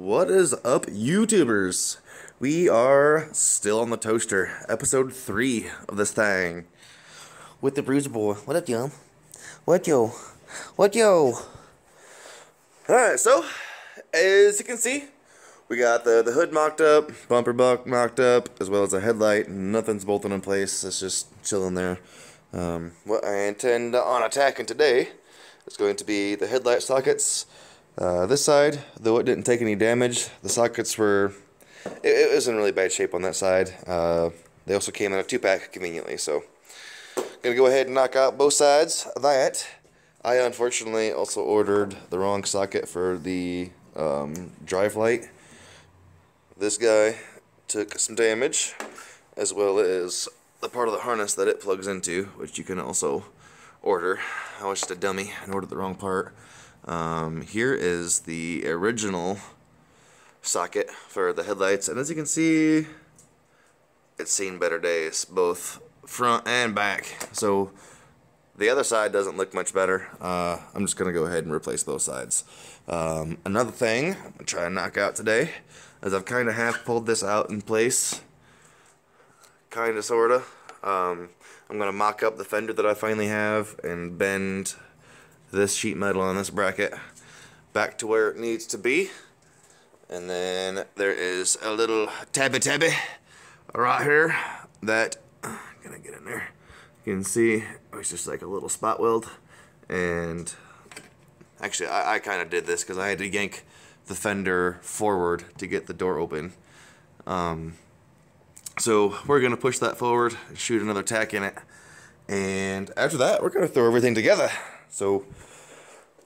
What is up, YouTubers? We are still on the toaster, episode 3 of this thing. With the Bruiser Boy. What up, yo? What yo? What yo? Alright, so, as you can see, we got the hood mocked up, bumper buck mocked up, as well as a headlight. Nothing's bolted in place, it's just chilling there. What I intend on attacking today is going to be the headlight sockets. This side, though it didn't take any damage, the sockets were, it was in really bad shape on that side. They also came in a 2-pack conveniently, so gonna go ahead and knock out both sides of that. I unfortunately also ordered the wrong socket for the drive light. This guy took some damage, as well as the part of the harness that it plugs into, which you can also order. I was just a dummy and ordered the wrong part. Here is the original socket for the headlights, and as you can see, it's seen better days, both front and back. So the other side doesn't look much better. I'm just gonna go ahead and replace both sides. Another thing I'm gonna try and knock out today is I've kind of half pulled this out in place, kind of, sorta. I'm gonna mock up the fender that I finally have and bend this sheet metal on this bracket back to where it needs to be. And then there is a little tabby right here that I'm gonna get in there. You can see it's just like a little spot weld, and actually I kind of did this because I had to yank the fender forward to get the door open. So we're gonna push that forward, shoot another tack in it, and after that we're gonna throw everything together. So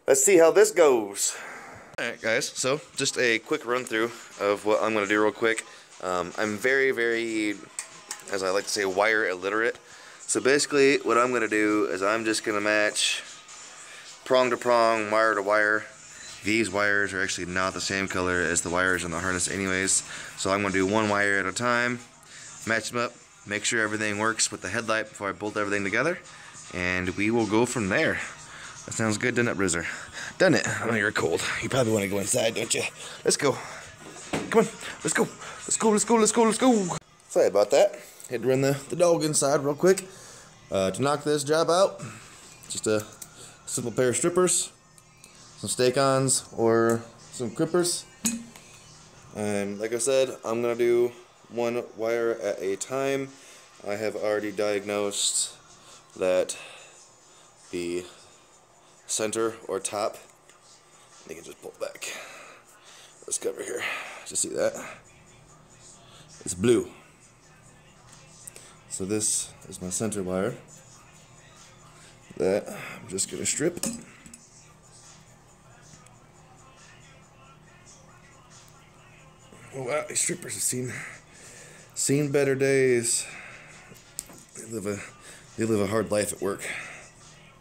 let's see how this goes. Alright guys, so just a quick run through of what I'm going to do real quick. I'm very, as I like to say, wire illiterate. So basically what I'm going to do is I'm just going to match prong to prong, wire to wire. These wires are actually not the same color as the wires in the harness anyways. So I'm going to do one wire at a time, match them up, make sure everything works with the headlight before I bolt everything together, and we will go from there. That sounds good, doesn't it, Bruiser? Doesn't it? I know you're cold. You probably want to go inside, don't you? Let's go. Come on. Let's go. Let's go, let's go, let's go, let's go. Sorry about that. Had to run the dog inside real quick. To knock this job out, just a simple pair of strippers, some stake-ons, or some crimpers. And like I said, I'm going to do one wire at a time. I have already diagnosed that the center or top, you can just pull back this cover here, just see that it's blue. So this is my center wire that I'm just gonna strip. Oh wow, these strippers have seen better days. They live a hard life at work.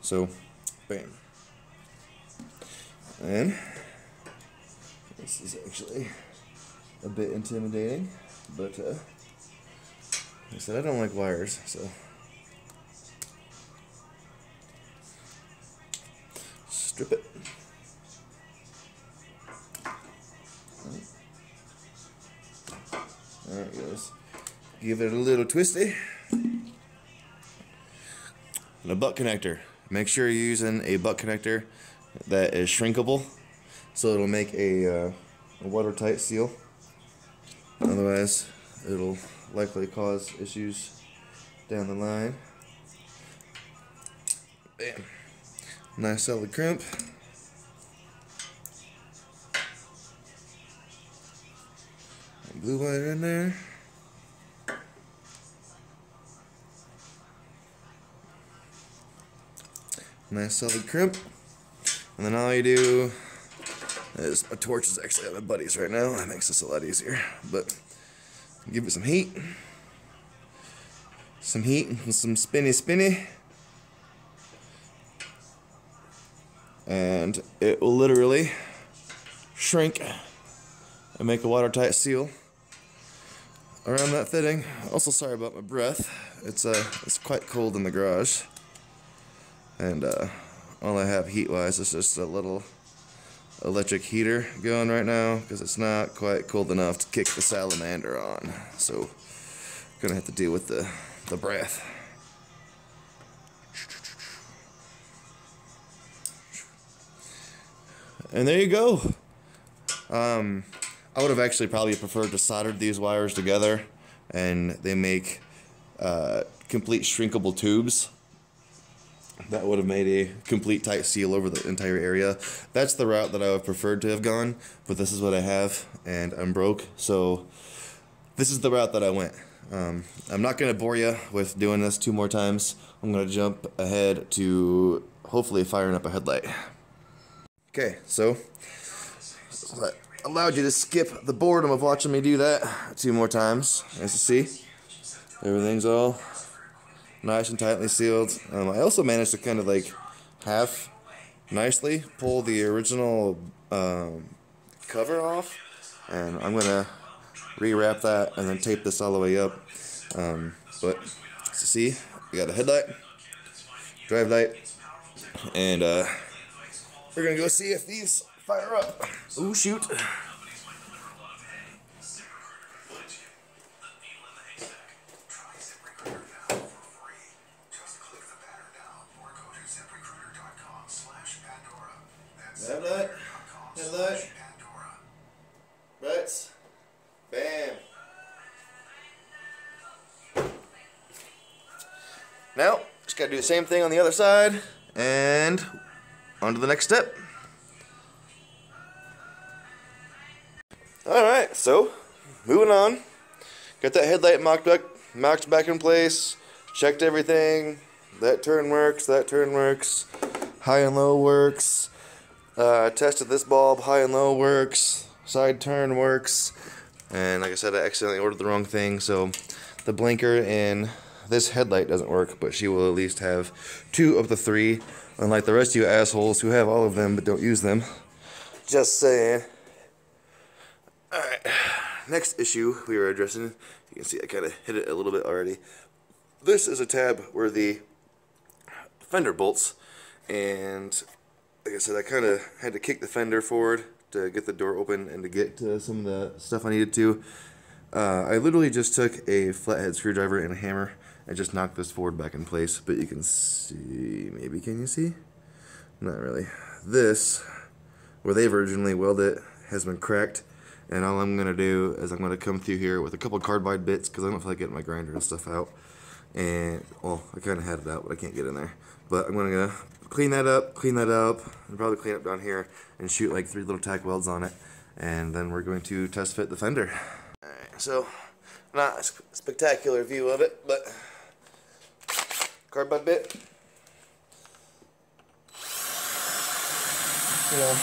So bam. And this is actually a bit intimidating, but like I said, I don't like wires, so strip it. Alright guys, give it a little twisty. And a butt connector. Make sure you're using a butt connector that is shrinkable, so it'll make a watertight seal. Otherwise, it'll likely cause issues down the line. Bam. Nice solid crimp. Blue wire in there. Nice solid crimp. And then all you do is, my torch is actually at my buddy's right now. That makes this a lot easier. But give it some heat. Some heat and some spinny. And it will literally shrink and make a watertight seal around that fitting. Also, sorry about my breath. It's quite cold in the garage. And all I have heat-wise is just a little electric heater going right now because it's not quite cold enough to kick the salamander on. So gonna have to deal with the breath. And there you go. I would have actually probably preferred to solder these wires together, and they make complete shrinkable tubes. That would have made a complete tight seal over the entire area. That's the route that I would have preferred to have gone, but this is what I have, and I'm broke, so this is the route that I went. I'm not going to bore you with doing this 2 more times. I'm going to jump ahead to hopefully firing up a headlight. Okay, so that allowed you to skip the boredom of watching me do that 2 more times. As you see, everything's all nice and tightly sealed. I also managed to kind of like half nicely pull the original cover off, and I'm gonna rewrap that and then tape this all the way up. But as you see, we got a headlight, drive light, and we're gonna go see if these fire up. Ooh, shoot. Headlight, headlight, right, bam. Now, just gotta do the same thing on the other side, and on to the next step. Alright, so, moving on. Got that headlight mocked back in place, checked everything. That turn works, high and low works. Tested this bulb, high and low works, side turn works, and like I said, I accidentally ordered the wrong thing, so the blinker in this headlight doesn't work, but she will at least have 2 of the 3, unlike the rest of you assholes who have all of them but don't use them. Just saying. Alright, next issue we were addressing, you can see I kind of hit it a little bit already. This is a tab where the fender bolts, and like I said, I kind of had to kick the fender forward to get the door open and to get to some of the stuff I needed to. I literally just took a flathead screwdriver and a hammer and just knocked this forward back in place, but you can see, maybe can you see? Not really. This, where they've originally welded it, has been cracked, and all I'm going to do is I'm going to come through here with a couple carbide bits because I don't feel like getting my grinder and stuff out. And, well, I kind of had it out, but I can't get in there. But I'm going to clean that up, and probably clean up down here, and shoot like 3 little tack welds on it. And then we're going to test fit the fender. Alright, so, not a spectacular view of it, but carbide bit. You know.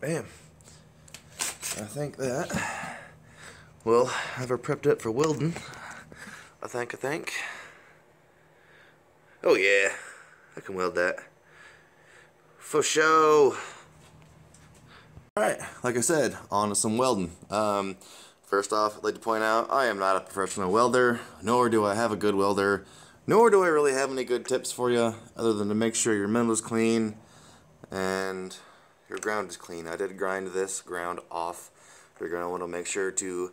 Bam. I think that will have her prepped up for welding. I think. Oh yeah, I can weld that. For show. Alright, like I said, on to some welding. First off, I'd like to point out, I am not a professional welder, nor do I have a good welder, nor do I really have any good tips for you, other than to make sure your metal is clean and your ground is clean. I did grind this ground off. You're going to want to make sure to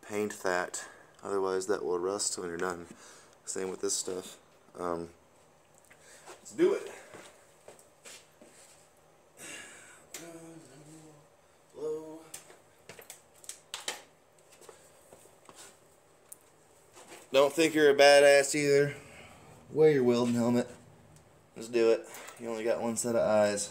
paint that, otherwise that will rust when you're done. Same with this stuff. Let's do it. Low. Don't think you're a badass either. Wear your welding helmet. Let's do it. You only got one set of eyes.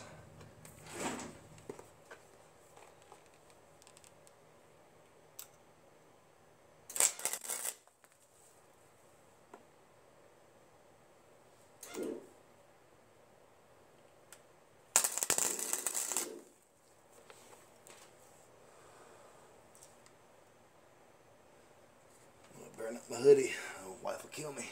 my hoodie. My wife will kill me.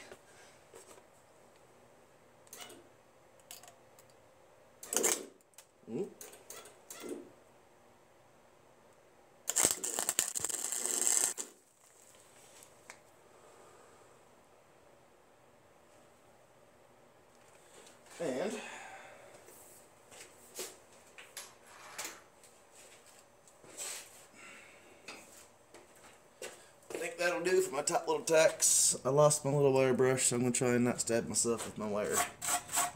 And I think that'll do for my top little tacks. I lost my little wire brush, so I'm going to try and not stab myself with my wire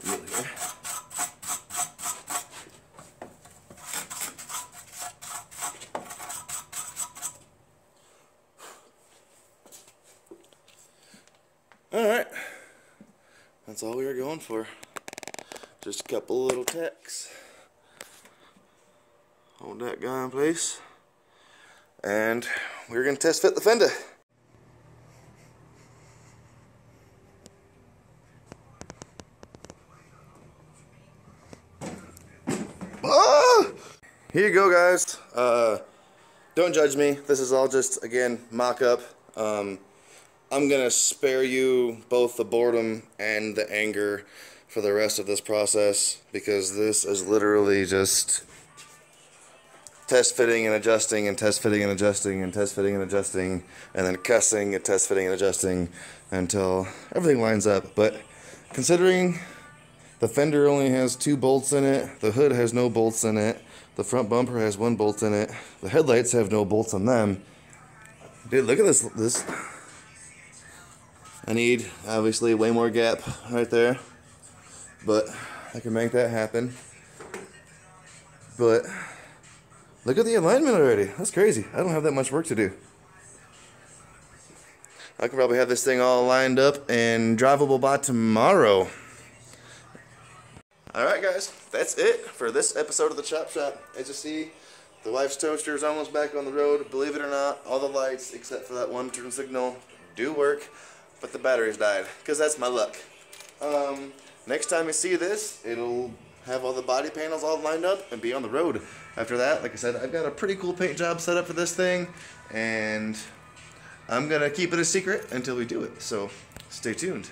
wheel here. Alright, that's all we were going for. Just a couple little tacks. Hold that guy in place. And we're going to test fit the fender. Ah! Here you go, guys. Don't judge me. This is all just, again, mock-up. I'm going to spare you both the boredom and the anger for the rest of this process, because this is literally just test fitting and adjusting and test fitting and adjusting and test fitting and adjusting and then cussing and test fitting and adjusting until everything lines up. But considering the fender only has 2 bolts in it, the hood has no bolts in it, the front bumper has 1 bolt in it, the headlights have no bolts on them. Dude, look at this. I need, obviously, way more gap right there, but I can make that happen. But look at the alignment already. That's crazy. I don't have that much work to do. I could probably have this thing all lined up and drivable by tomorrow. Alright guys, that's it for this episode of the Chop Shop. As you see, the wife's toaster is almost back on the road. Believe it or not, all the lights except for that one turn signal do work, but the batteries died, because that's my luck. Next time you see this, it'll have all the body panels all lined up and be on the road. After that, like I said, I've got a pretty cool paint job set up for this thing, and I'm gonna keep it a secret until we do it, so stay tuned.